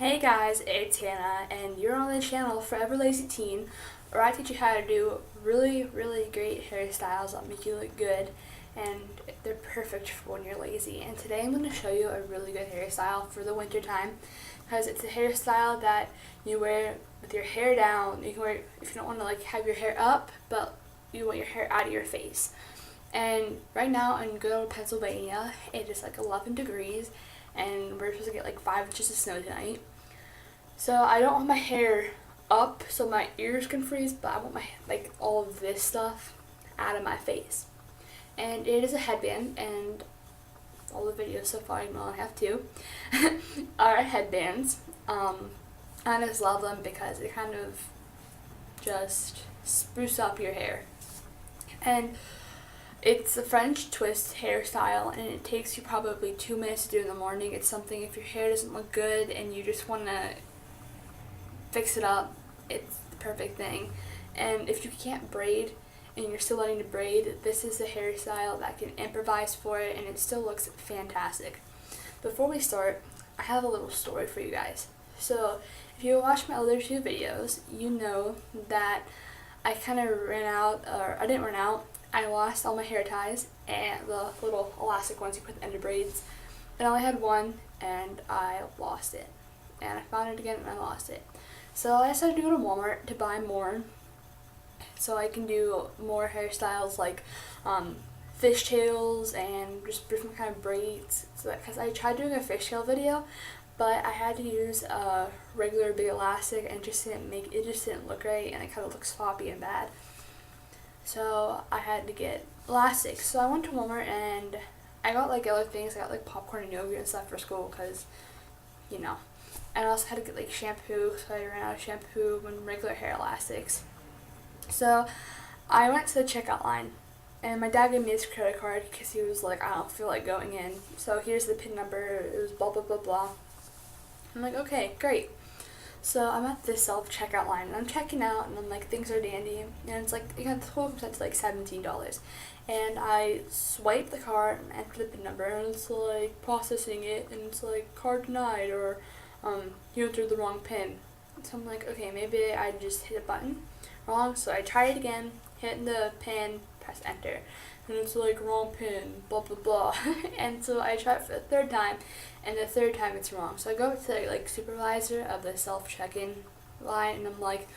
Hey guys, it's Hannah, and you're on the channel Forever Lazy Teen, where I teach you how to do really great hairstyles that make you look good, and they're perfect for when you're lazy. And today I'm going to show you a really good hairstyle for the winter time, because it's a hairstyle that you wear with your hair down. You can wear it if you don't want to have your hair up, but you want your hair out of your face. And right now in good old Pennsylvania, it is 11 degrees, and we're supposed to get 5 inches of snow tonight. So I don't want my hair up so my ears can freeze, but I want my all of this stuff out of my face. And it is a headband, and all the videos so far, even though I have two, are headbands. I just love them because they kind of just spruce up your hair. And it's a French twist hairstyle, and it takes you probably 2 minutes to do in the morning. It's something if your hair doesn't look good and you just want to fix it up, it's the perfect thing. And if you can't braid and you're still learning to braid, this is a hairstyle that can improvise for it, and it still looks fantastic. Before we start, I have a little story for you guys. So if you watch my other two videos, you know that I kind of ran out, or I didn't run out, I lost all my hair ties and the little elastic ones you put at the end of braids. And I only had one, and I lost it. And I found it again, and I lost it. So I decided to go to Walmart to buy more, so I can do more hairstyles like fishtails and just different kind of braids. So because I tried doing a fishtail video, but I had to use a regular big elastic, and it just didn't look right, and it kind of looked sloppy and bad. So I had to get elastics. So I went to Walmart and I got other things. I got popcorn and yogurt and stuff for school because, you know. And I also had to get shampoo, so I ran out of shampoo and regular hair elastics. So I went to the checkout line, and my dad gave me his credit card because he was like, I don't feel like going in. So here's the PIN number. It was blah blah blah blah. I'm like, okay, great. So I'm at this self-checkout line, and I'm checking out, and I'm like, things are dandy, and it's you got the whole comes to $17. And I swipe the card and enter the PIN number, and it's processing it, and it's card denied, or you entered the wrong PIN. So I'm like, okay, maybe I just hit a button wrong. So I try it again, hit the PIN, press enter, and it's wrong PIN, blah blah blah. And so I try it for the third time, and the third time it's wrong. So I go to the supervisor of the self-check-in line, and I'm like,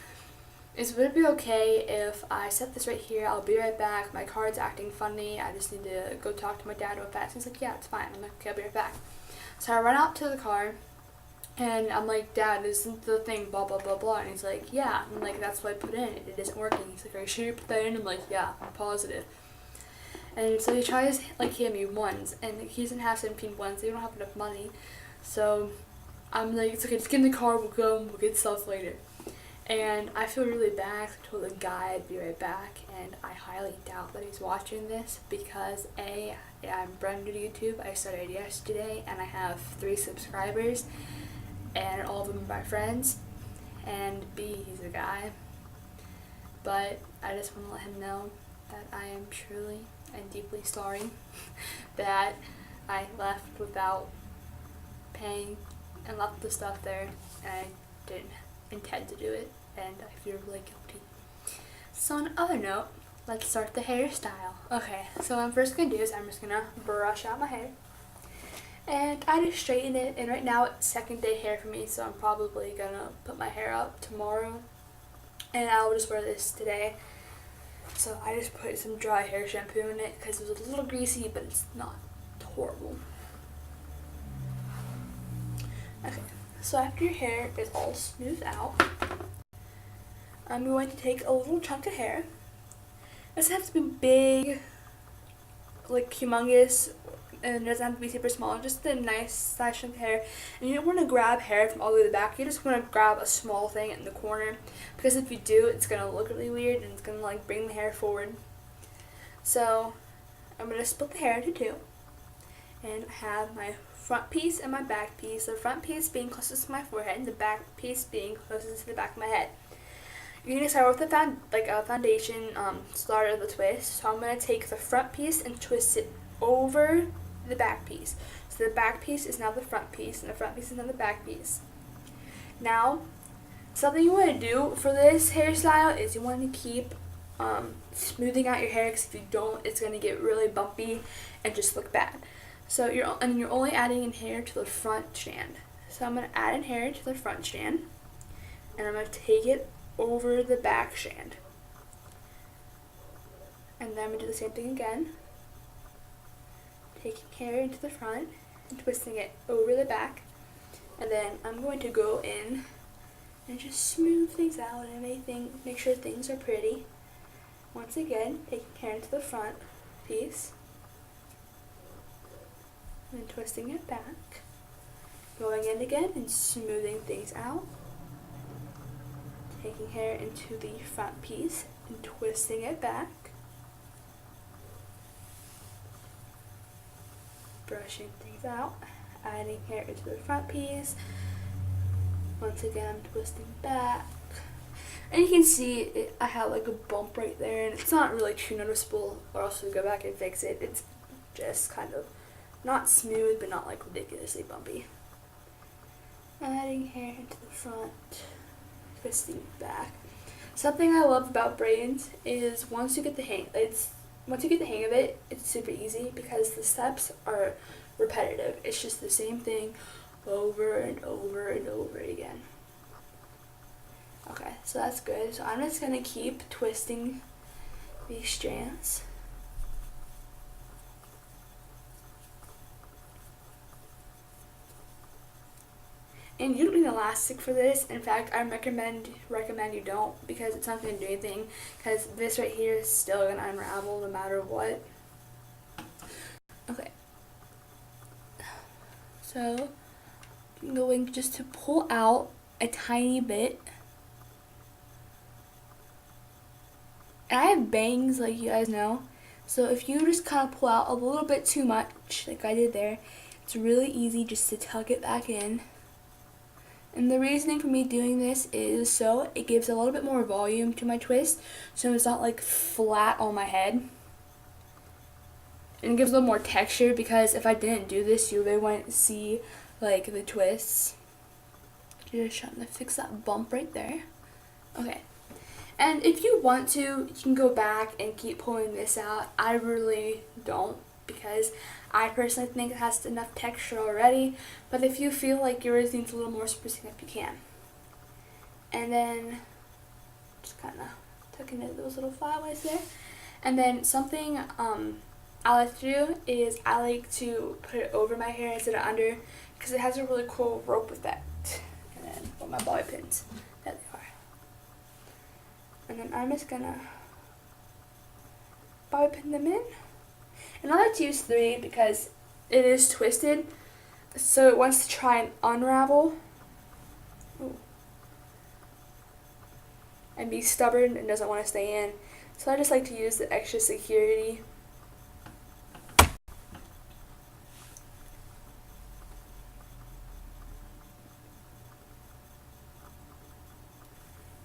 would it be okay if I set this right here? I'll be right back. My card's acting funny. I just need to go talk to my dad real fast. He's like, yeah, it's fine. I'm like, okay, I'll be right back. So I run out to the car, and I'm like, Dad, isn't the thing blah blah blah blah? And he's like, yeah. I'm like, that's what I put in. It isn't working. He's like, are you sure you put that in? I'm like, yeah, I'm positive. And so he tries hand me ones, and he doesn't have 17 ones. They don't have enough money. So I'm like, it's okay, just get in the car, we'll go, and we'll get stuff later. And I feel really bad. I told the guy I'd be right back, and I highly doubt that he's watching this because A, I'm brand new to YouTube. I started yesterday, and I have 3 subscribers, and all of them are my friends. And B, he's a guy. But I just want to let him know that I am truly and deeply sorry that I left without paying and left the stuff there, and I didn't intend to do it, and I feel really guilty. So on another note, let's start the hairstyle. Okay, so what I'm first going to do is I'm just going to brush out my hair, and I just straighten it, and right now it's second day hair for me, so I'm probably going to put my hair up tomorrow, and I'll just wear this today. So I just put some dry hair shampoo in it because it was a little greasy, but it's not horrible. Okay, so after your hair is all smoothed out, I'm going to take a little chunk of hair. It doesn't have to be big, humongous, and it doesn't have to be super small, just a nice size chunk of hair. And you don't want to grab hair from all the way to the back, you just want to grab a small thing in the corner, because if you do, it's going to look really weird, and it's going to bring the hair forward. So I'm going to split the hair into 2, and I have my front piece and my back piece. The front piece being closest to my forehead, and the back piece being closest to the back of my head. You're going to start with a foundation start of the twist. So I'm going to take the front piece and twist it over the back piece. So the back piece is now the front piece, and the front piece is now the back piece. Now, something you want to do for this hairstyle is you want to keep smoothing out your hair, because if you don't, it's going to get really bumpy and just look bad. So you're only adding in hair to the front strand. So I'm going to add in hair to the front strand, and I'm going to take it over the back strand. And then I'm going to do the same thing again. Taking hair into the front and twisting it over the back. And then I'm going to go in and just smooth things out and make sure things are pretty. Once again, taking hair into the front piece and twisting it back. Going in again and smoothing things out. Taking hair into the front piece and twisting it back. Brushing things out. Adding hair into the front piece. Once again, I'm twisting back. And you can see I have like a bump right there, and it's not really too noticeable, or else we go back and fix it. It's just kind of not smooth, but not like ridiculously bumpy. Adding hair into the front, twisting back. Something I love about braids is once you get the hang of it, it's super easy because the steps are repetitive. It's just the same thing over and over and over again. Okay, so that's good. So I'm just gonna keep twisting these strands. And you don't need elastic for this. In fact, I recommend you don't, because it's not gonna do anything, because this right here is still gonna unravel no matter what. Okay. So I'm going just to pull out a tiny bit. And I have bangs, like you guys know. So if you just kind of pull out a little bit too much, like I did there, it's really easy just to tuck it back in. And the reasoning for me doing this is so it gives a little bit more volume to my twist, so it's not like flat on my head. And it gives a little more texture, because if I didn't do this, you really wouldn't see like the twists. Just trying to fix that bump right there. Okay. And if you want to, you can go back and keep pulling this out. I really don't, because I personally think it has enough texture already. But if you feel like yours needs a little more sprucing up, you can. And then just kind of tucking in those little flyaways there. And then something I like to do is I like to put it over my hair instead of under, because it has a really cool rope effect. And then with my bobby pins, there they are. And then I'm just gonna bobby pin them in. And I like to use 3 because it is twisted, so it wants to try and unravel. Ooh. And be stubborn and doesn't want to stay in. So I just like to use the extra security.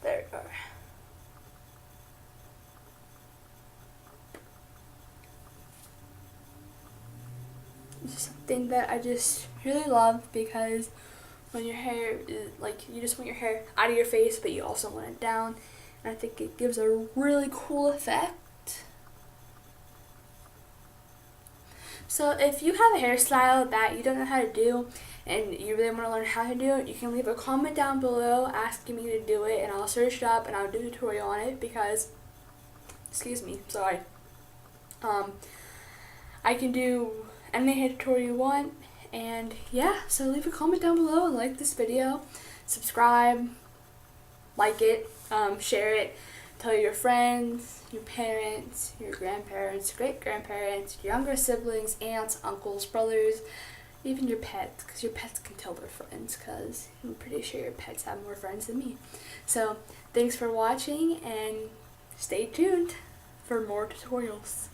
There we go. It's something that I just really love, because when your hair is like, you just want your hair out of your face, but you also want it down, and I think it gives a really cool effect. So if you have a hairstyle that you don't know how to do and you really want to learn how to do it, you can leave a comment down below asking me to do it, and I'll search it up and I'll do a tutorial on it, because, excuse me, sorry, I can do any hair tutorial you want. And yeah, so leave a comment down below and like this video, subscribe, like it, share it, tell your friends, your parents, your grandparents, great-grandparents, your younger siblings, aunts, uncles, brothers, even your pets, because your pets can tell their friends, because I'm pretty sure your pets have more friends than me. So thanks for watching, and stay tuned for more tutorials.